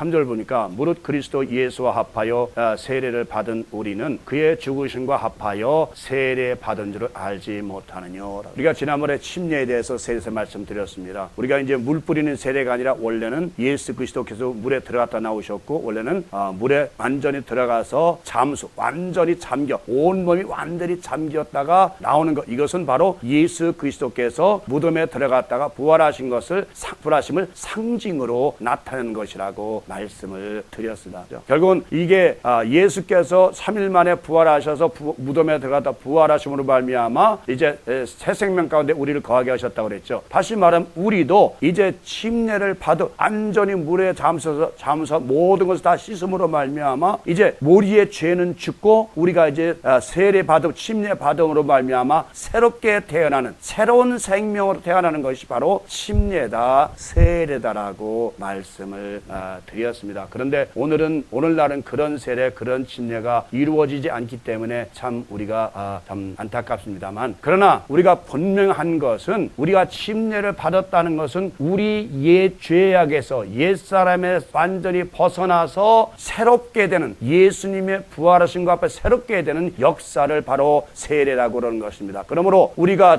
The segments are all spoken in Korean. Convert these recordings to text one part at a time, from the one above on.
3절 보니까 무릇 그리스도 예수와 합하여 세례를 받은 우리는 그의 죽으심과 합하여 세례 받은 줄을 알지 못하느냐. 우리가 지난번에 침례에 대해서 세례에서 말씀드렸습니다. 우리가 이제 물 뿌리는 세례가 아니라 원래는 예수 그리스도께서 물에 들어갔다 나오셨고, 원래는 물에 완전히 들어가서 잠수, 완전히 잠겨, 온몸이 완전히 잠겼다가 나오는 것, 이것은 바로 예수 그리스도께서 무덤에 들어갔다가 부활하신 것을, 부활하심을 상징으로 나타내는 것이라고 말씀을 드렸습니다. 결국은 이게 예수께서 3일 만에 부활하셔서 무덤에 들어갔다 부활하심으로 말미암아 이제 새 생명 가운데 우리를 거하게 하셨다고 그랬죠. 다시 말하면 우리도 이제 침례를 받아 완전히 물에 잠수서 모든 것을 다 씻음으로 말미암아 이제 우리의 죄는 죽고 우리가 이제 세례 받음, 침례 받음으로 말미암아 새롭게 태어나는, 새로운 생명으로 태어나는 것이 바로 침례다, 세례다라고 말씀을 드렸습니다. 그런데 오늘날은 그런 세례, 그런 침례가 이루어지지 않기 때문에 참 우리가 참 안타깝습니다만, 그러나 우리가 분명한 것은, 우리가 침례를 받았다는 것은 우리 옛 죄악에서, 옛사람에 완전히 벗어나서 새롭게 되는, 예수님의 부활하심과 앞에 새롭게 되는 역사를 바로 세례라고 그러는 것입니다. 그러므로 우리가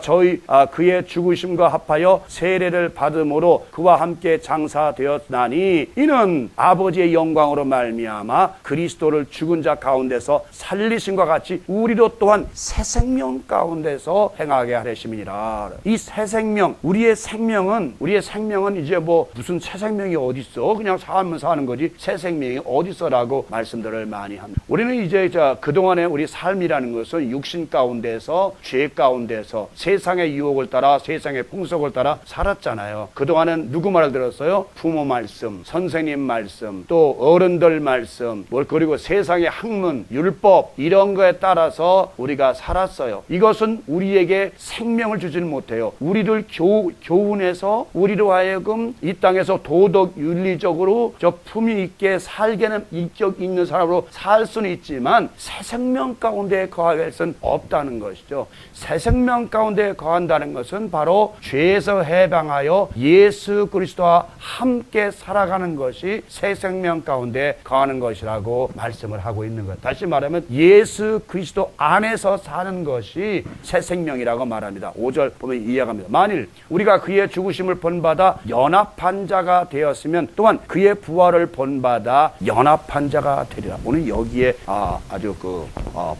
그의 죽으심과 합하여 세례를 받음으로 그와 함께 장사되었나니 이는 아버지의 영광으로 말미암아 그리스도를 죽은 자 가운데서 살리심과 같이 우리도 또한 새 생명 가운데서 행하게 하심이니라. 이 새 생명, 우리의 생명은 이제 뭐 무슨 새 생명이 어디 있어? 그냥 살면 사는 거지 새 생명이 어디 있어라고 말씀들을 많이 합니다. 우리는 이제 그동안에 우리 삶이라는 것은 육신 가운데서, 죄 가운데서 세상의 유혹을 따라, 세상의 풍속을 따라 살았잖아요. 그동안은 누구 말을 들었어요? 부모 말씀, 선생님 말씀, 또 어른들 말씀, 그리고 세상의 학문, 율법, 이런 거에 따라서 우리가 살았어요. 이것은 우리에게 생명을 주지는 못해요. 우리를 교훈해서 우리로 하여금 이 땅에서 도덕 윤리적으로 저 품위 있게 살게는 인격 있는 사람으로 살 수는 있지만 새 생명 가운데 거할 수는 없다는 것이죠. 새 생명 가운데 거한다는 것은 바로 죄에서 해방하여 예수 그리스도와 함께 살아가는 것이 새 생명 가운데 거하는 것이라고 말씀을 하고 있는 것. 다시 말하면 예수 그리스도 안에서 사는 것이 새 생명이라고 말합니다. 5절 보면 이해합니다. 만일 우리가 그의 죽으심을 본받아 연합한 자가 되었으면 또한 그의 부활을 본받아 연합한 자가 되리라. 오늘 여기에 아주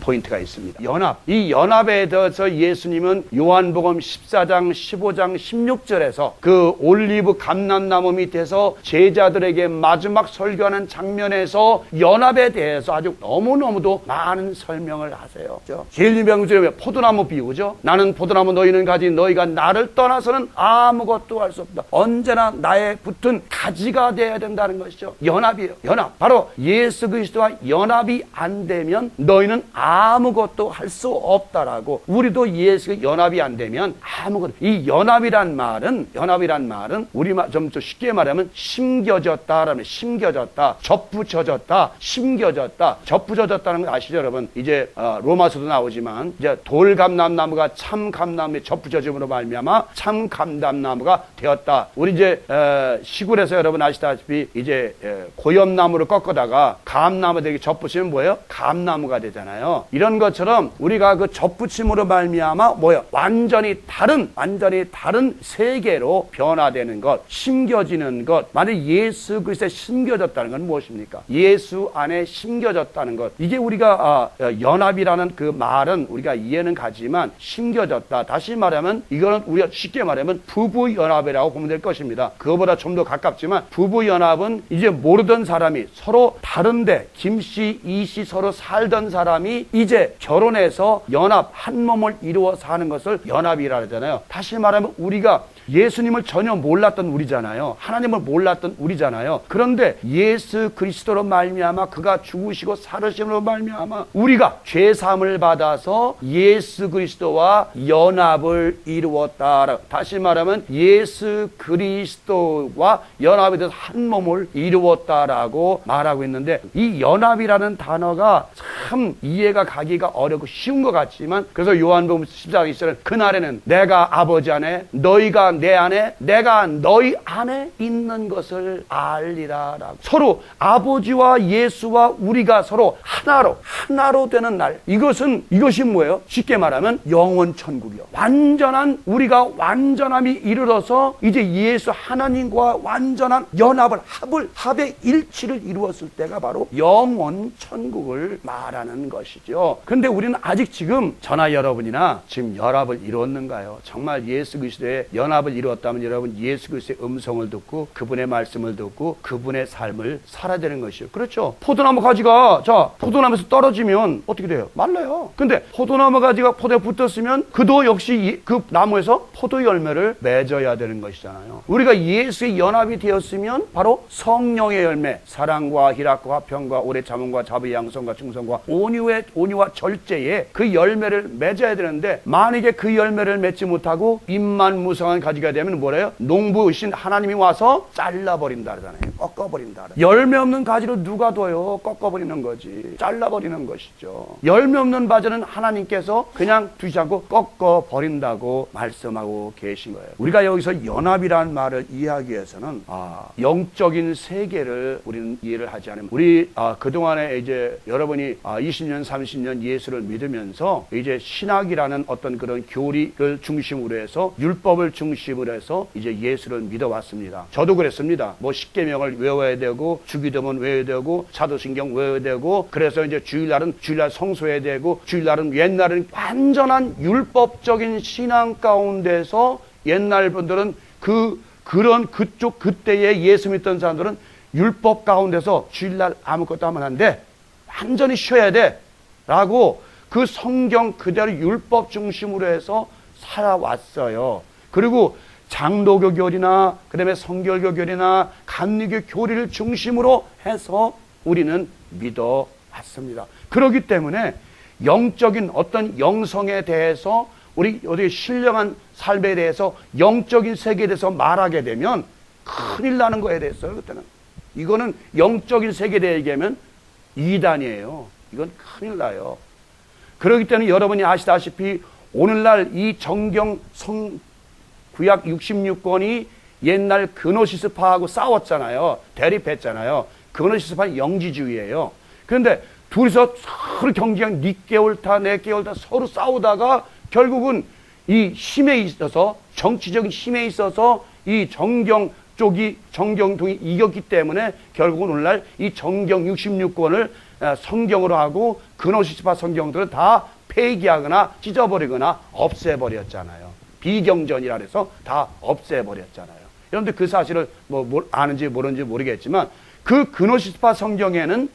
포인트가 있습니다. 연합. 이 연합에 대해서 예수님은 요한복음 14장, 15장, 16절에서 그 올리브 감람나무 밑에서 제자들에게 마지막 설교하는 장면에서 연합에 대해서 아주 너무너무도 많은 설명을 하세요. 제일 유명한 것이 포도나무 비유죠. 나는 포도나무, 너희는 가지, 너희가 나를 떠나서는 아무것도 할 수 없다. 언제나 나에 붙은 가지가 되어야 된다는 것이죠. 연합이에요. 연합. 바로 예수 그리스도와 연합이 안 되면 너희는 아무것도 할 수 없다라고. 우리도 예수가 연합이 안 되면 아무것도. 이 연합이란 말은 우리말 좀 쉽게 말하면 심겨졌다라는, 심겨졌다, 접붙여졌다, 심겨졌다, 접붙여졌다는 거 아시죠, 여러분? 이제 로마서도 나오지만 이제 돌감람나무가 참감나무에 접붙여짐으로 말미암아 참감람나무가 되었다. 우리 이제 시골에서 여러분 아시다시피 이제 고엽나무를 꺾어다가 감나무들에게 접붙이면 뭐예요? 감나무가 되잖아요. 이런 것처럼 우리가 그 접붙임으로 말미암아 완전히 다른 세계로 변화되는 것, 심겨지는 것. 만약 예수 그리스도에 심겨졌다는 건 무엇입니까? 예수 안에 심겨졌다는 것. 이게 우리가 연합이라는 그 말은 우리가 이해는 가지만 심겨졌다. 다시 말하면 이거는 우리가 쉽게 말하면 부부 연합이라고 보면 될 것입니다. 그거보다 좀 더 가깝지만 부부 연합은 이제 모르던 사람이 서로 다른데 김씨, 이씨 서로 살던 사람이 이제 결혼해서 연합, 한 몸을 이루어 사는 것을 연합이라 하잖아요. 다시 말하면 우리가 예수님을 전혀 몰랐던 우리잖아요. 하나님을 몰랐던 우리잖아요. 그런데 예수 그리스도로 말미암아 그가 죽으시고 살으심으로 말미암아 우리가 죄사함을 받아서 예수 그리스도와 연합을 이루었다. 다시 말하면 예수 그리스도와 연합이 돼서 한 몸을 이루었다라고 말하고 있는데, 이 연합이라는 단어가 참 이해가 가기가 어렵고 쉬운 것 같지만, 그래서 요한복음 14장 20절은 그날에는 내가 아버지 안에, 너희가 내 안에 내가 너희 안에 있는 것을 알리라 라고. 서로 아버지와 예수와 우리가 서로 하나로 되는 날, 이것이 뭐예요? 쉽게 말하면 영원 천국이요. 우리가 완전함이 이르러서 이제 예수 하나님과 완전한 합의 일치를 이루었을 때가 바로 영원 천국을 말하는 것이죠. 근데 우리는 아직 지금 저나 여러분이나 지금 연합을 이루었는가요? 정말 예수 그리스도의 연합을 이루었다면 여러분 예수 그리스도의 음성을 듣고 그분의 말씀을 듣고 그분의 삶을 살아야 되는 것이요. 그렇죠? 포도나무 가지가 포도나무에서 떨어지면 어떻게 돼요? 말라요. 근데 포도나무 가지가 포도에 붙었으면 그도 역시 그 나무에서 포도 열매를 맺어야 되는 것이잖아요. 우리가 예수의 연합이 되었으면 바로 성령의 열매, 사랑과 희락과 화평과 오래 참음과 자비 양성과 충성과 온유와 절제의 그 열매를 맺어야 되는데, 만약에 그 열매를 맺지 못하고 입만 무성한 가지가 되면 뭐래요? 농부이신 하나님이 와서 잘라버린다 그러잖아요. 꺾어버린다. 열매 없는 가지를 누가 둬요? 꺾어버리는 거지. 잘라버리는 것이죠. 열매 없는 바지는 하나님께서 그냥 두지 않고 꺾어버린다고 말씀하고 계신 거예요. 우리가 여기서 연합이라는 말을 이해하기 위해서는 영적인 세계를 우리는 이해를 하지 않으면, 우리 그동안에 이제 여러분이 20년 30년 예수를 믿으면서 이제 신학이라는 어떤 그런 교리를 중심으로 해서 율법을 중심으로 해서 이제 예수를 믿어왔습니다. 저도 그랬습니다. 뭐 십계명을 외워야 되고 주기도문 외워야 되고 사도신경 외워야 되고, 그래서 이제 주일날 성수해야 되고, 주일날은 옛날은 완전한 율법적인 신앙 가운데서 옛날 분들은 그때에 예수 믿던 사람들은 율법 가운데서 주일날 아무것도 하면 안 돼, 완전히 쉬어야 돼 라고 그 성경 그대로 율법 중심으로 해서 살아왔어요. 그리고 장로교 교리나 그다음에 성결교 교리나 감리교 교리를 중심으로 해서 우리는 믿어왔습니다. 그렇기 때문에 영적인 어떤 영성에 대해서, 우리 신령한 삶에 대해서, 영적인 세계에 대해서 말하게 되면 큰일 나는 거에 대해서요. 그때는 이거는 영적인 세계에 대해 얘기하면 이단이에요. 이건 큰일 나요. 그렇기 때문에 여러분이 아시다시피 오늘날 이 정경 구약 66권이 옛날 그노시스파하고 싸웠잖아요. 대립했잖아요. 그노시스파는 영지주의예요. 그런데 둘이서 서로 경쟁, 네 개월타 내 개월타 서로 싸우다가 결국은 이 힘에 있어서, 정치적인 힘에 있어서 이 정경통이 이겼기 때문에 결국은 오늘날 이 정경 66권을 성경으로 하고 그노시스파 성경들은 다 폐기하거나 찢어버리거나 없애버렸잖아요. 비경전이라 해서 다 없애버렸잖아요. 여러분들 그 사실을 아는지 모르는지 모르겠지만 그 그노시스파 성경에는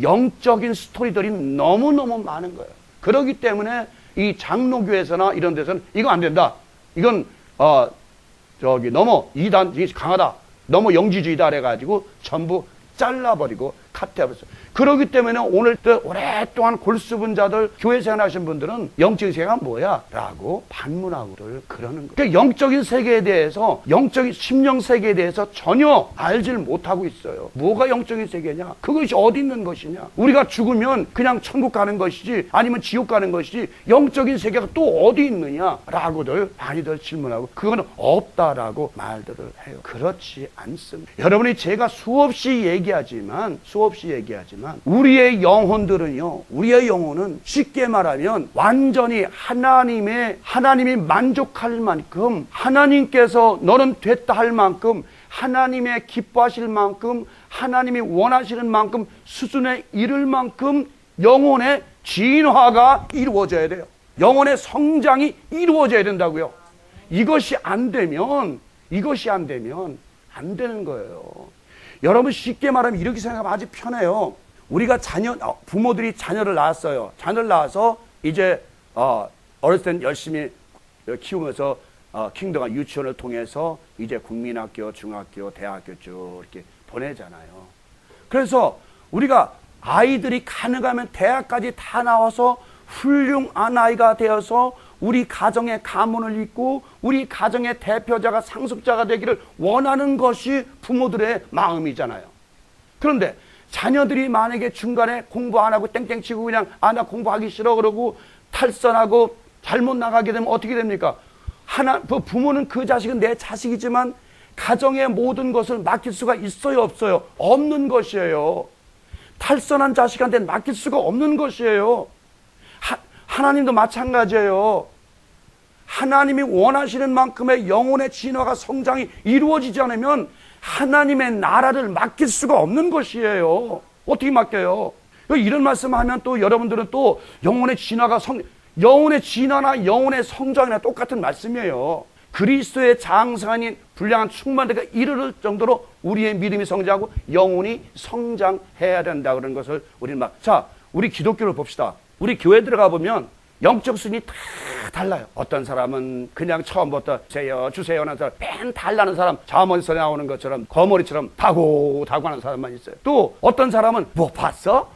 영적인 스토리들이 너무너무 많은 거예요. 그렇기 때문에 이 장로교에서나 이런 데서는 이거 안 된다, 이건 너무 이단이 강하다, 너무 영지주의다 그래가지고 전부 잘라버리고 카트해버렸어요. 그렇기 때문에 오랫동안 골수분 자들, 교회 생활하신 분들은 영적인 세계가 뭐야? 라고 반문하고를 그러는 거예요. 그러니까 영적인 세계에 대해서, 영적인 심령 세계에 대해서 전혀 알질 못하고 있어요. 뭐가 영적인 세계냐? 그것이 어디 있는 것이냐? 우리가 죽으면 그냥 천국 가는 것이지 아니면 지옥 가는 것이지 영적인 세계가 또 어디 있느냐? 라고들 많이들 질문하고 그거는 없다라고 말들을 해요. 그렇지 않습니다. 여러분이 제가 수없이 얘기하지만 우리의 영혼들은요, 우리의 영혼은 쉽게 말하면 완전히 하나님이 만족할 만큼, 하나님께서 너는 됐다 할 만큼, 하나님의 기뻐하실 만큼, 하나님이 원하시는 만큼 수준에 이를 만큼 영혼의 진화가 이루어져야 돼요. 영혼의 성장이 이루어져야 된다고요. 이것이 안 되면 안 되는 거예요. 여러분 쉽게 말하면 이렇게 생각하면 아주 편해요. 우리가 부모들이 자녀를 낳았어요. 자녀를 낳아서 이제 어렸을 땐 열심히 키우면서 킹덤과 유치원을 통해서 이제 국민학교, 중학교, 대학교 쭉 이렇게 보내잖아요. 그래서 우리가 아이들이 가능하면 대학까지 다 나와서 훌륭한 아이가 되어서 우리 가정의 가문을 잇고 우리 가정의 대표자가, 상속자가 되기를 원하는 것이 부모들의 마음이잖아요. 그런데 자녀들이 만약에 중간에 공부 안 하고 땡땡치고 그냥 나 공부하기 싫어 그러고 탈선하고 잘못 나가게 되면 어떻게 됩니까? 부모는 그 자식은 내 자식이지만 가정의 모든 것을 맡길 수가 있어요, 없어요? 없는 것이에요. 탈선한 자식한테 맡길 수가 없는 것이에요. 하나님도 마찬가지예요. 하나님이 원하시는 만큼의 영혼의 진화가 성장이 이루어지지 않으면 하나님의 나라를 맡길 수가 없는 것이에요. 어떻게 맡겨요? 이런 말씀하면 또 여러분들은 또 영혼의 진화나 영혼의 성장이나 똑같은 말씀이에요. 그리스도의 장성한 불량한 충만대가 이르를 정도로 우리의 믿음이 성장하고 영혼이 성장해야 된다 그런 것을 우리는 자, 우리 기독교를 봅시다. 우리 교회 들어가 보면 영적 순위 다 달라요. 어떤 사람은 그냥 처음부터 주세요 하는 사람, 맨 달라는 사람, 잠언에서 나오는 것처럼 거머리처럼 타고 하는 사람만 있어요. 또 어떤 사람은 뭐 봤어?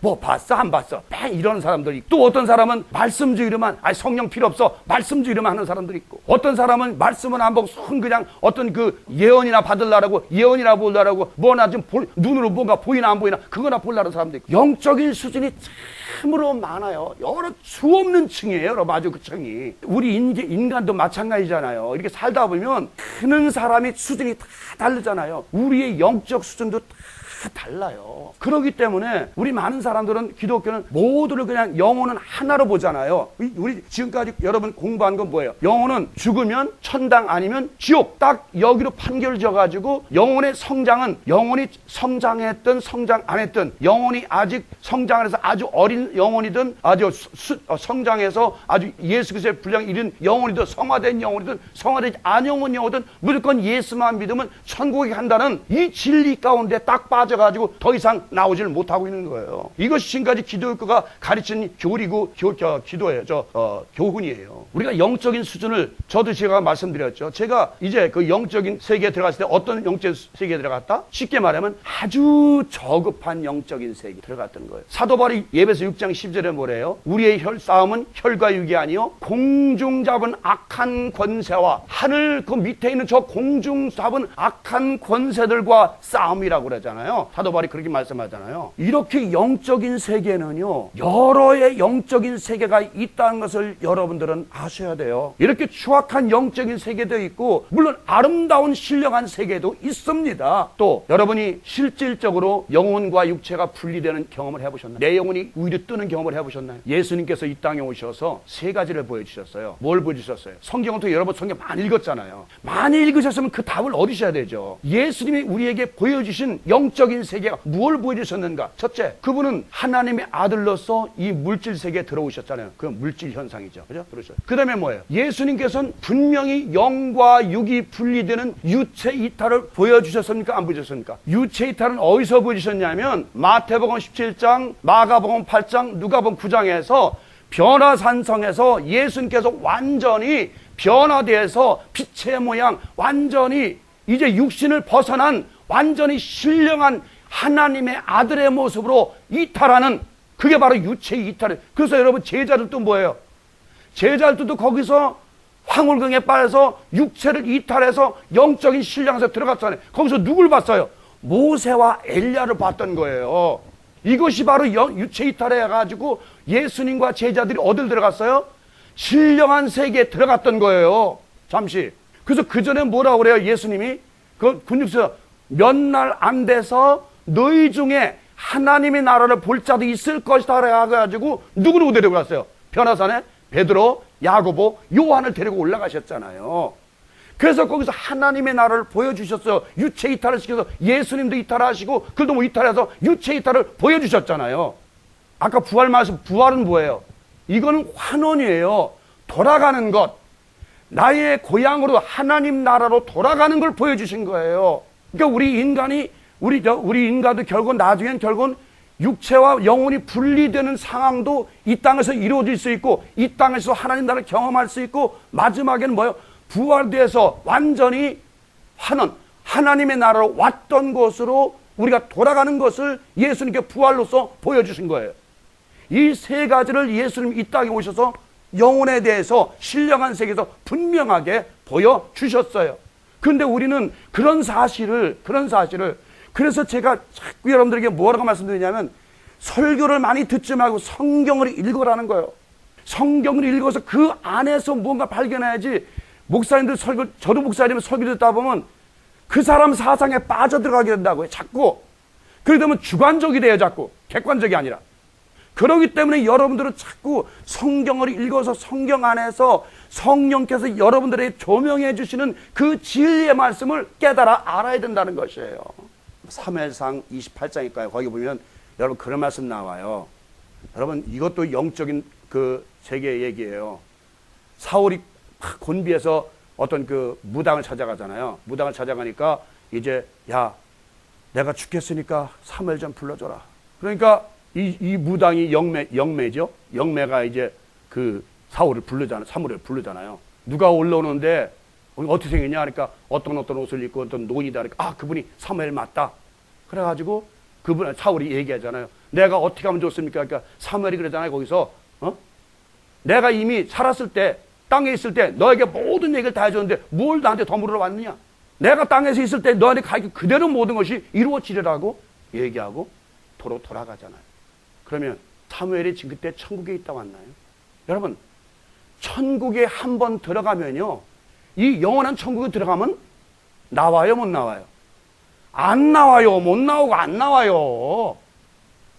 안 봤어? 맨 이러는 사람들이 있고, 또 어떤 사람은 말씀주의로만 성령 필요 없어 말씀주의로만 하는 사람들이 있고, 어떤 사람은 말씀은 안 보고 그냥 어떤 그 예언이나 받으려고 예언이나 보려고 뭐나 좀 눈으로 뭔가 보이나 안 보이나 그거나 보려는 사람도 있고, 영적인 수준이 참으로 많아요. 여러 수 없는 층이에요. 여러분, 아주 그 층이. 우리 인간도 마찬가지잖아요. 이렇게 살다 보면 크는 사람이 수준이 다 다르잖아요. 우리의 영적 수준도 다 달라요. 그렇기 때문에 우리 많은 사람들은 기독교는 모두를 그냥 영혼은 하나로 보잖아요. 우리 지금까지 여러분 공부한 건 뭐예요? 영혼은 죽으면 천당 아니면 지옥, 딱 여기로 판결 져가지고 영혼의 성장은 영혼이 성장했든 성장 안 했든, 영혼이 아직 성장을 해서 아주 어린 영혼이든 아주 성장해서 아주 예수 그리스도의 분량 이른 영혼이든 성화된 영혼이든 성화되지 않은 영혼이든 무조건 예수만 믿으면 천국에 간다는 이 진리 가운데 딱 빠져가지고 더 이상 나오질 못하고 있는 거예요. 이것이 지금까지 기독교가 가르치는 교리고 기도예요. 교훈이에요. 우리가 영적인 수준을, 저도 제가 말씀드렸죠. 제가 이제 그 영적인 세계에 들어갔을 때 어떤 영적 세계에 들어갔다? 쉽게 말하면 아주 저급한 영적인 세계에 들어갔던 거예요. 사도 바울이 예배서 6장 10절에 뭐래요? 우리의 싸움은 혈과 육이 아니요 공중 잡은 악한 권세와 하늘 그 밑에 있는 저 공중 잡은 악한 권세들과 싸움이라고 그러잖아요. 사도 바울이 그렇게 말씀하잖아요. 이렇게 영적인 세계는요, 여러의 영적인 세계가 있다는 것을 여러분들은 아셔야 돼요. 이렇게 추악한 영적인 세계도 있고, 물론 아름다운 신령한 세계도 있습니다. 또 여러분이 실질적으로 영혼과 육체가 분리되는 경험을 해보셨나요? 내 영혼이 위로 뜨는 경험을 해보셨나요? 예수님께서 이 땅에 오셔서 세 가지를 보여주셨어요. 뭘 보여주셨어요? 성경을 통해 여러분 성경 많이 읽었잖아요. 많이 읽으셨으면 그 답을 얻으셔야 되죠. 예수님이 우리에게 보여주신 영적인 세계가 무엇을 보여주셨는가? 첫째, 그분은 하나님의 아들로서 이 물질 세계에 들어오셨잖아요. 그 물질 현상이죠. 그죠? 그렇죠. 그 다음에 뭐예요? 예수님께서는 분명히 영과 육이 분리되는 유체 이탈을 보여주셨습니까? 안 보여주셨습니까? 유체 이탈은 어디서 보여주셨냐면 마태복음 17장, 마가복음 8장, 누가복음 9장에서 변화산성에서 예수님께서 완전히 변화되어서 빛의 모양, 완전히 이제 육신을 벗어난 완전히 신령한 하나님의 아들의 모습으로 이탈하는, 그게 바로 유체 이탈이에요. 그래서 여러분 제자들도 뭐예요? 제자들도 거기서 황홀경에 빠져서 육체를 이탈해서 영적인 신령에서 들어갔잖아요. 거기서 누굴 봤어요? 모세와 엘리야를 봤던 거예요. 이것이 바로 유체 이탈해가지고 예수님과 제자들이 어딜 들어갔어요? 신령한 세계에 들어갔던 거예요. 잠시. 그래서 그 전에 뭐라고 그래요? 예수님이 그 군육서 몇 날 안 돼서 너희 중에 하나님의 나라를 볼 자도 있을 것이다 해가지고 누구를 데리고 갔어요? 변화산에 베드로, 야고보, 요한을 데리고 올라가셨잖아요. 그래서 거기서 하나님의 나라를 보여주셨어요. 유체 이탈을 시켜서 예수님도 이탈하시고 그들도 뭐 이탈해서 유체 이탈을 보여주셨잖아요. 아까 부활 말씀, 부활은 뭐예요? 이거는 환원이에요. 돌아가는 것. 나의 고향으로 하나님 나라로 돌아가는 걸 보여주신 거예요. 그러니까 우리 인간도 결국 나중엔 결국은 육체와 영혼이 분리되는 상황도 이 땅에서 이루어질 수 있고, 이 땅에서 하나님 나라를 경험할 수 있고, 마지막에는 뭐예요? 부활돼서 완전히 하나님의 나라로 왔던 곳으로 우리가 돌아가는 것을 예수님께 부활로서 보여주신 거예요. 이 세 가지를 예수님이 이 땅에 오셔서 영혼에 대해서 신령한 세계에서 분명하게 보여주셨어요. 그런데 우리는 그런 사실을 그래서 제가 자꾸 여러분들에게 뭐라고 말씀드리냐면, 설교를 많이 듣지 말고 성경을 읽으라는 거예요. 성경을 읽어서 그 안에서 뭔가 발견해야지, 목사님들 설교, 저도 목사님을 설교 듣다 보면 그 사람 사상에 빠져들어가게 된다고요. 자꾸. 그러다 보면 주관적이 돼요. 자꾸. 객관적이 아니라. 그렇기 때문에 여러분들은 자꾸 성경을 읽어서 성경 안에서 성령께서 여러분들에게 조명해 주시는 그 진리의 말씀을 깨달아 알아야 된다는 것이에요. 사무엘상 28장일까요? 거기 보면 여러분 그런 말씀 나와요. 여러분 이것도 영적인 그 세계의 얘기예요. 사울이 막 곤비해서 어떤 그 무당을 찾아가잖아요. 무당을 찾아가니까 이제 야 내가 죽겠으니까 사무엘 좀 불러줘라. 그러니까 이 무당이 영매죠. 영매가 이제 그 사울을 부르잖아요. 누가 올라오는데 어떻게 생겼냐 그러니까 어떤 옷을 입고 어떤 노인이다 그러니까 아 그분이 사무엘 맞다. 그래가지고 그분 사울이 얘기하잖아요. 내가 어떻게 하면 좋습니까? 그러니까 사무엘이 그러잖아요. 거기서 내가 이미 살았을 때 땅에 있을 때 너에게 모든 얘기를 다 해줬는데 뭘 나한테 더 물으러 왔느냐? 내가 땅에서 있을 때 너한테 가르쳐 그대로 모든 것이 이루어지리라고 얘기하고 도로 돌아가잖아요. 그러면 사무엘이 지금 그때 천국에 있다 왔나요? 여러분 천국에 한번 들어가면요 이 영원한 천국에 들어가면 나와요 못 나와요? 안 나와요. 못 나오고 안 나와요.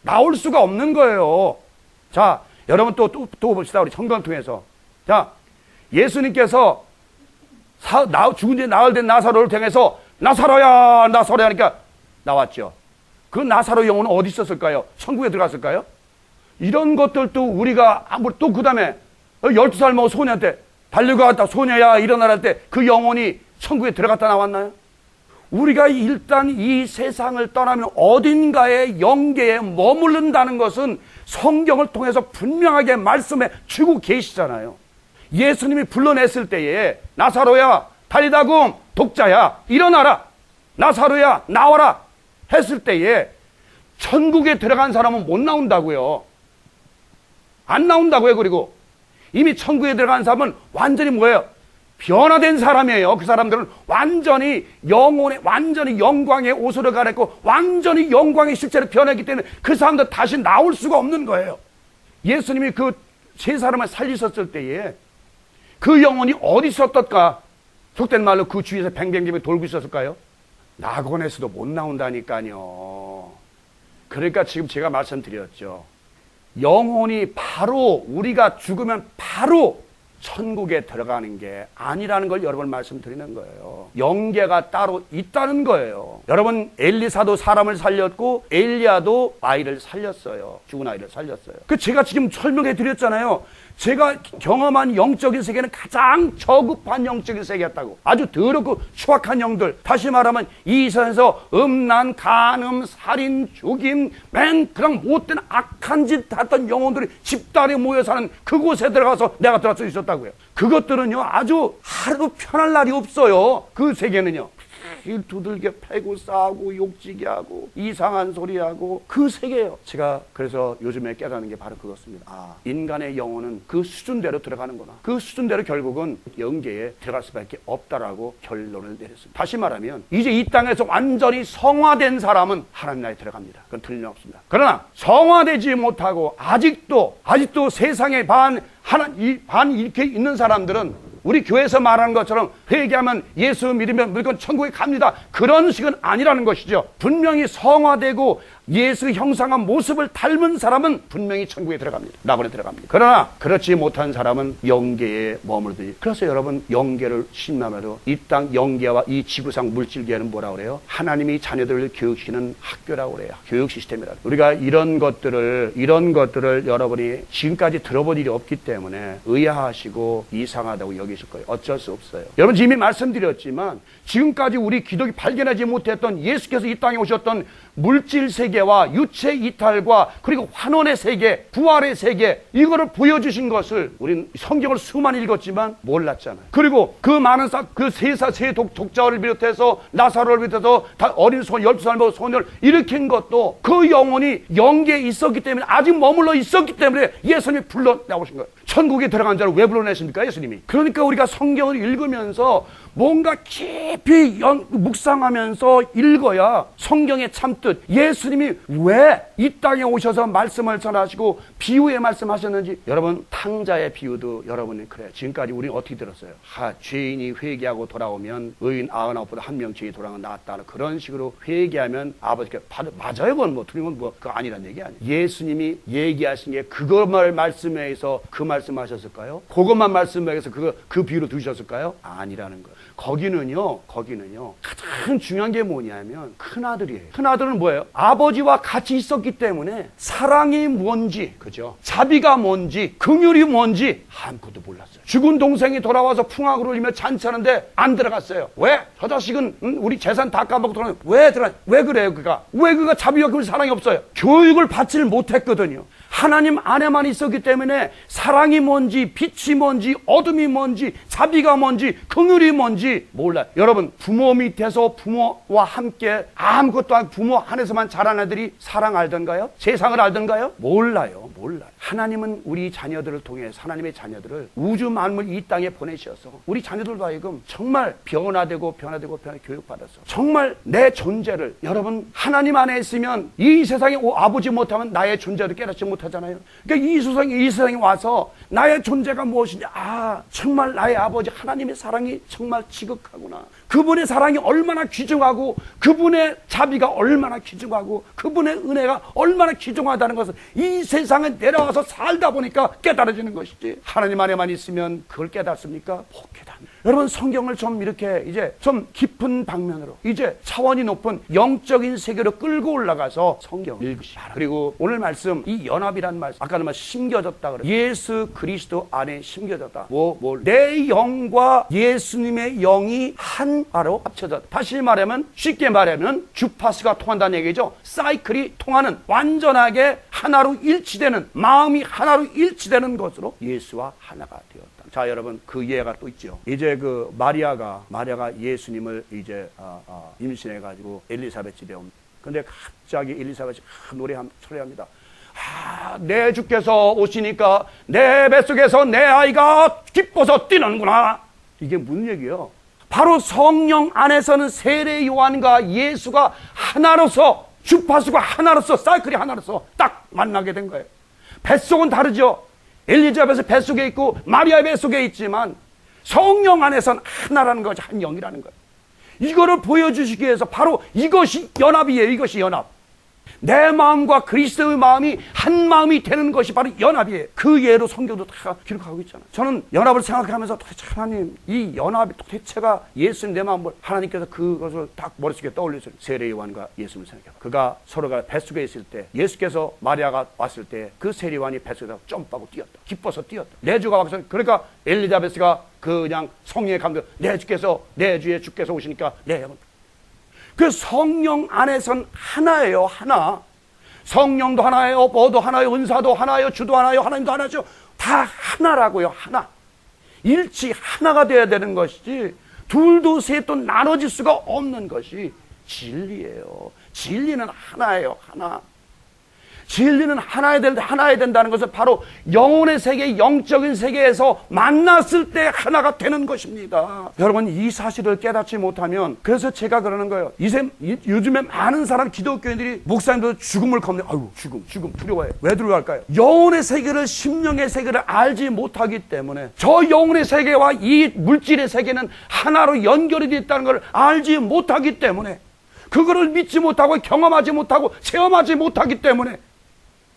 나올 수가 없는 거예요. 자 여러분 또 봅시다. 우리 성경을 통해서 자 예수님께서 죽은 지 나흘 된 나사로를 통해서 나사로야 하니까 나왔죠. 그 나사로 영혼은 어디 있었을까요? 천국에 들어갔을까요? 이런 것들도 우리가 또 그 다음에 12살 먹은 소녀한테 달려갔다 소녀야 일어나라 할 때 그 영혼이 천국에 들어갔다 나왔나요? 우리가 일단 이 세상을 떠나면 어딘가에 영계에 머무른다는 것은 성경을 통해서 분명하게 말씀해 주고 계시잖아요. 예수님이 불러냈을 때에 나사로야 달리다굼 독자야 일어나라 나사로야 나와라 했을 때에 천국에 들어간 사람은 못 나온다고요. 안 나온다고요. 그리고 이미 천국에 들어간 사람은 완전히 뭐예요? 변화된 사람이에요. 그 사람들은 완전히 완전히 영광의 옷으로 갈아입고 완전히 영광의 실체로 변했기 때문에 그 사람들 다시 나올 수가 없는 거예요. 예수님이 그 세 사람을 살리셨을 때에 그 영혼이 어디 있었던가? 속된 말로 그 주위에서 뱅뱅뱅 돌고 있었을까요? 낙원에서도 못 나온다니까요. 그러니까 지금 제가 말씀드렸죠. 영혼이 바로 우리가 죽으면 바로 천국에 들어가는 게 아니라는 걸 여러분 말씀드리는 거예요. 영계가 따로 있다는 거예요. 여러분 엘리사도 사람을 살렸고 엘리야도 아이를 살렸어요. 죽은 아이를 살렸어요. 그 제가 지금 설명해 드렸잖아요. 제가 경험한 영적인 세계는 가장 저급한 영적인 세계였다고. 아주 더럽고 추악한 영들. 다시 말하면 이 세상에서 음란, 간음, 살인, 죽임, 그냥 못된 악한 짓 했던 영혼들이 집단에 모여 사는 그곳에 들어가서 내가 들어갈 수 있었다고요. 그것들은요 아주 하루도 편할 날이 없어요. 그 세계는요. 두들겨 패고 싸우고 욕지게 하고 이상한 소리 하고 그 세계예요. 제가 그래서 요즘에 깨닫는 게 바로 그것입니다. 아, 인간의 영혼은 그 수준대로 들어가는구나. 그 수준대로 결국은 영계에 들어갈 수밖에 없다라고 결론을 내렸습니다. 다시 말하면 이제 이 땅에서 완전히 성화된 사람은 하나님 나라에 들어갑니다. 그건 틀림없습니다. 그러나 성화되지 못하고 아직도 세상에 반 이렇게 있는 사람들은 우리 교회에서 말하는 것처럼 회개하면 예수 믿으면 무조건 천국에 갑니다. 그런 식은 아니라는 것이죠. 분명히 성화되고 예수 형상한 모습을 닮은 사람은 분명히 천국에 들어갑니다. 낙원에 들어갑니다. 그러나 그렇지 못한 사람은 영계에 머물더니 그래서 여러분 영계를 신나면서 이 땅 영계와 이 지구상 물질계는 뭐라고 그래요? 하나님이 자녀들을 교육시키는 학교라고 그래요. 교육 시스템이라고. 우리가 이런 것들을 여러분이 지금까지 들어본 일이 없기 때문에 의아하시고 이상하다고 여기실 거예요. 어쩔 수 없어요. 여러분 이미 말씀드렸지만 지금까지 우리 기독이 발견하지 못했던 예수께서 이 땅에 오셨던 물질 세계와 유체 이탈과 그리고 환원의 세계, 부활의 세계 이거를 보여주신 것을 우리는 성경을 수많이 읽었지만 몰랐잖아요. 그리고 그 많은 그 세 독자를 비롯해서 나사로를 비롯해서 다 어린 소년 12살 먹은 소년을 일으킨 것도 그 영혼이 영계에 있었기 때문에 아직 머물러 있었기 때문에 예수님이 불러 나오신 거예요. 천국에 들어간 자를 왜 불러내십니까? 예수님이. 그러니까 우리가 성경을 읽으면서 뭔가 깊이 묵상하면서 읽어야 성경의 참뜻, 예수님이 왜 이 땅에 오셔서 말씀을 전하시고 비유의 말씀하셨는지. 여러분, 탕자의 비유도 여러분이 그래요. 지금까지 우리는 어떻게 들었어요? 죄인이 회개하고 돌아오면 의인 99보다 한 명 죄인이 돌아오면 낫다는 그런 식으로 회개하면 아버지께 맞아요. 그건 뭐 틀린 건 뭐 그거 아니란 얘기 아니에요. 예수님이 얘기하신 게 그것만 말씀해서 그 말씀하셨을까요? 그것만 말씀해서 그 비유로 두셨을까요? 아니라는 거예요. 거기는요 가장 중요한 게 뭐냐면 큰아들이에요. 큰아들은 뭐예요? 아버지와 같이 있었기 때문에 사랑이 뭔지, 그죠? 자비가 뭔지, 긍휼이 뭔지 아무것도 몰랐어요. 죽은 동생이 돌아와서 풍악을 울리며 잔치하는데 안 들어갔어요. 왜? 저 자식은 우리 재산 다 까먹고 돌아가는. 왜 그래요? 왜 그가 자비와 긍휼 사랑이 없어요? 교육을 받지를 못했거든요. 하나님 안에만 있었기 때문에 사랑이 뭔지, 빛이 뭔지, 어둠이 뭔지, 자비가 뭔지, 긍휼이 뭔지 몰라요. 여러분, 부모 밑에서 부모와 함께 아무것도 안 부모 안에서만 자란 애들이 사랑 알던가요? 세상을 알던가요? 몰라요. 하나님은 우리 자녀들을 통해서 하나님의 자녀들을 우주 만물 이 땅에 보내셔서 우리 자녀들도 하여금 정말 변화되고 교육받았어. 정말 내 존재를, 여러분, 하나님 안에 있으면 이 세상에 아버지 못하면 나의 존재도 깨닫지 못하잖아요. 그러니까 이 세상에 와서 나의 존재가 무엇인지, 정말 나의 아버지 하나님의 사랑이 정말 지극하구나. 그분의 사랑이 얼마나 귀중하고 그분의 자비가 얼마나 귀중하고 그분의 은혜가 얼마나 귀중하다는 것을 이 세상에 내려와서 살다 보니까 깨달아지는 것이지. 하나님 안에만 있으면 그걸 깨닫습니까? 못 깨닫습니다. 여러분, 성경을 좀 이렇게 이제 좀 깊은 방면으로 이제 차원이 높은 영적인 세계로 끌고 올라가서 성경을 읽으시라. 그리고 오늘 말씀, 이 연합이란 말씀, 아까는 말 심겨졌다 그래요. 예수 그리스도 안에 심겨졌다. 내 영과 예수님의 영이 하나로 합쳐졌다. 다시 말하면, 쉽게 말하면 주파수가 통한다는 얘기죠. 사이클이 통하는, 완전하게 하나로 일치되는, 마음이 하나로 일치되는 것으로 예수와 하나가 되었다. 자, 여러분, 그 예가 또 있죠. 이제 그 마리아가 예수님을 이제 임신해가지고 엘리사벳 집에 옵니다. 근데 갑자기 엘리사벳이 소리합니다. 내 주께서 오시니까 내 뱃속에서 내 아이가 기뻐서 뛰는구나. 이게 무슨 얘기예요? 바로 성령 안에서는 세례 요한과 예수가 하나로서, 주파수가 하나로서, 사이클이 하나로서 딱 만나게 된 거예요. 뱃속은 다르죠. 엘리자벳의 뱃속에 있고 마리아의 뱃속에 있지만 성령 안에서는 하나라는 거죠. 한 영이라는 거예요. 이거를 보여주시기 위해서 바로 이것이 연합이에요. 이것이 연합. 내 마음과 그리스도의 마음이 한 마음이 되는 것이 바로 연합이에요. 그 예로 성경도 다 기록하고 있잖아요. 저는 연합을 생각하면서 도대체 하나님, 이 연합이 도대체가 예수님 내 마음을 하나님께서 그것을 딱 머릿속에 떠올리세요. 세례 요한과 예수님을 생각해봐. 그가 서로가 뱃속에 있을 때, 예수께서 마리아가 왔을 때 그 세례 요한이 뱃속에서 점프하고 뛰었다. 기뻐서 뛰었다. 내 주가 와서, 그러니까 엘리자베스가 그냥 성령의 감격, 내 주의 주께서 오시니까 내 영은, 그 성령 안에선 하나예요. 하나. 성령도 하나예요. 뭐도 하나예요. 은사도 하나예요. 주도 하나예요. 하나님도 하나죠. 다 하나라고요. 하나. 일치 하나가 되어야 되는 것이지 둘도 셋도 나눠질 수가 없는 것이 진리예요. 진리는 하나예요. 하나. 진리는 하나야 된다는 것은 바로 영혼의 세계, 영적인 세계에서 만났을 때 하나가 되는 것입니다. 여러분, 이 사실을 깨닫지 못하면, 그래서 제가 그러는 거예요. 요즘에 많은 사람, 기독교인들이, 목사님도 죽음을 겁내. 죽음 두려워해. 왜 두려워할까요? 영혼의 세계를, 심령의 세계를 알지 못하기 때문에, 저 영혼의 세계와 이 물질의 세계는 하나로 연결이 되어 있다는 걸 알지 못하기 때문에, 그거를 믿지 못하고 경험하지 못하고 체험하지 못하기 때문에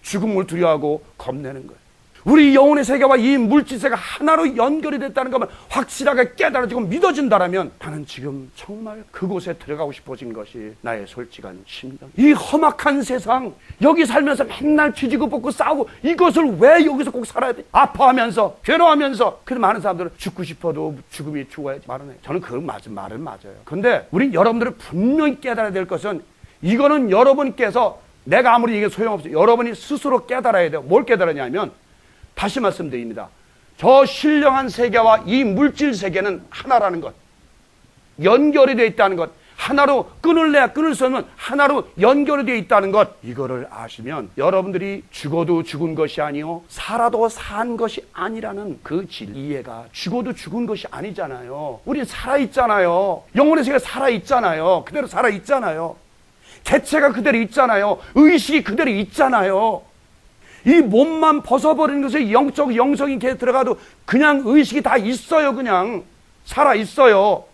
죽음을 두려워하고 겁내는 거예요. 우리 영혼의 세계와 이 물질 세계가 하나로 연결이 됐다는 것만 확실하게 깨달아지고 믿어진다면 나는 지금 정말 그곳에 들어가고 싶어진 것이 나의 솔직한 심정. 이 험악한 세상, 여기 살면서 맨날 뒤지고 볶고 싸우고 이것을 왜 여기서 꼭 살아야 돼? 아파하면서 괴로워하면서. 그래서 많은 사람들은 죽고 싶어도 죽음이 죽어야지 말은 해요. 저는 그 말은 맞아요. 근데 우리 여러분들은 분명히 깨달아야 될 것은, 이거는 여러분께서, 내가 아무리 이게 소용없어요. 여러분이 스스로 깨달아야 돼요. 뭘 깨달았냐면, 다시 말씀드립니다. 저 신령한 세계와 이 물질 세계는 하나라는 것, 연결이 되어 있다는 것, 하나로 끊을래야 끊을 수 없는 하나로 연결이 되어 있다는 것, 이거를 아시면 여러분들이 죽어도 죽은 것이 아니요 살아도 산 것이 아니라는 그 이해가, 죽어도 죽은 것이 아니잖아요. 우린 살아있잖아요. 영혼의 세계가 살아있잖아요. 그대로 살아있잖아요. 개체가 그대로 있잖아요. 의식이 그대로 있잖아요. 이 몸만 벗어버리는 것에 영적 영성이 들어가도 그냥 의식이 다 있어요. 그냥 살아있어요.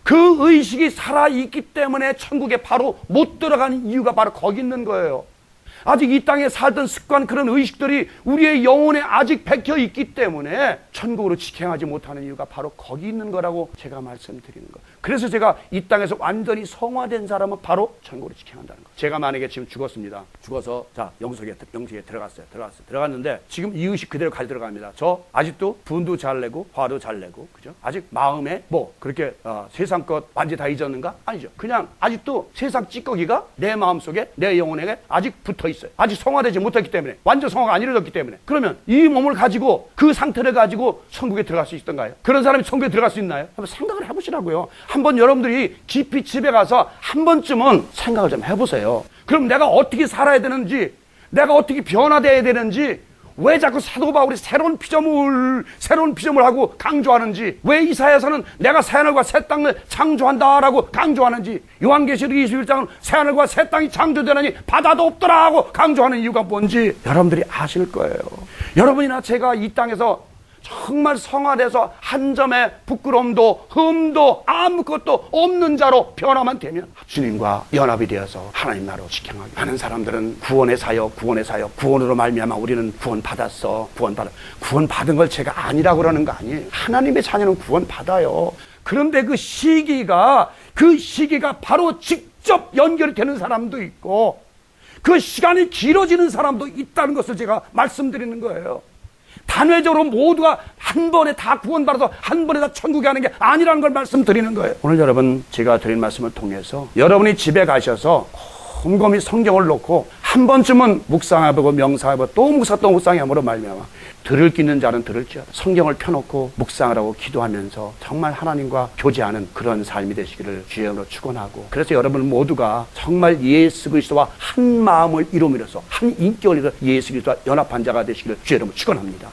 그 의식이 살아있기 때문에 천국에 바로 못 들어가는 이유가 바로 거기 있는 거예요. 아직 이 땅에 살던 습관, 그런 의식들이 우리의 영혼에 아직 박혀 있기 때문에 천국으로 직행하지 못하는 이유가 바로 거기 있는 거라고 제가 말씀드리는 거예요. 그래서 제가 이 땅에서 완전히 성화된 사람은 바로 천국으로 직행한다는 거예요. 제가 만약에 지금 죽었습니다. 죽어서 자 영적에 들어갔는데 지금 이 의식 그대로 가져 들어갑니다. 저 아직도 분도 잘 내고 화도 잘 내고, 그죠? 아직 마음에 뭐 그렇게 세상 것 완전히 다 잊었는가? 아니죠. 그냥 아직도 세상 찌꺼기가 내 마음속에, 내 영혼에게 아직 붙어 있어요. 아직 성화되지 못했기 때문에, 완전 성화가 안 이루어졌기 때문에. 그러면 이 몸을 가지고, 그 상태를 가지고 천국에 들어갈 수 있던가요? 그런 사람이 천국에 들어갈 수 있나요? 한번 생각을 해보시라고요. 한번 여러분들이 깊이 집에 가서 한 번쯤은 생각을 좀 해보세요. 그럼 내가 어떻게 살아야 되는지, 내가 어떻게 변화되어야 되는지, 왜 자꾸 사도 바울이 새로운 피조물 하고 강조하는지, 왜 이사야서는 내가 새하늘과 새 땅을 창조한다라고 강조하는지, 요한계시록 21장은 새하늘과 새 땅이 창조되나니 바다도 없더라 하고 강조하는 이유가 뭔지 여러분들이 아실 거예요. 여러분이나 제가 이 땅에서 정말 성화돼서 한 점의 부끄러움도 흠도 아무것도 없는 자로 변화만 되면 주님과 연합이 되어서 하나님 나라로 직행하게. 많은 사람들은 구원의 사역, 구원으로 말미암아 우리는 구원받았어, 구원받은 걸 제가 아니라고 그러는 거 아니에요. 하나님의 자녀는 구원받아요. 그런데 그 시기가 바로 직접 연결이 되는 사람도 있고, 그 시간이 길어지는 사람도 있다는 것을 제가 말씀드리는 거예요. 단회적으로 모두가 한 번에 다 구원받아서 한 번에 다 천국에 가는 게 아니라는 걸 말씀드리는 거예요. 오늘 여러분, 제가 드린 말씀을 통해서 여러분이 집에 가셔서 곰곰이 성경을 놓고 한 번쯤은 묵상해보고 명상해보고 또 묵상함으로 말미암아 들을 수 있는 자는 들을지어다. 성경을 펴놓고 묵상을 하고 기도하면서 정말 하나님과 교제하는 그런 삶이 되시기를 주의 이름으로 축원하고, 그래서 여러분 모두가 정말 예수 그리스도와 한 마음을 이루면서 한 인격을 이루어 예수 그리스도와 연합한 자가 되시기를 주의 이름으로 축원합니다.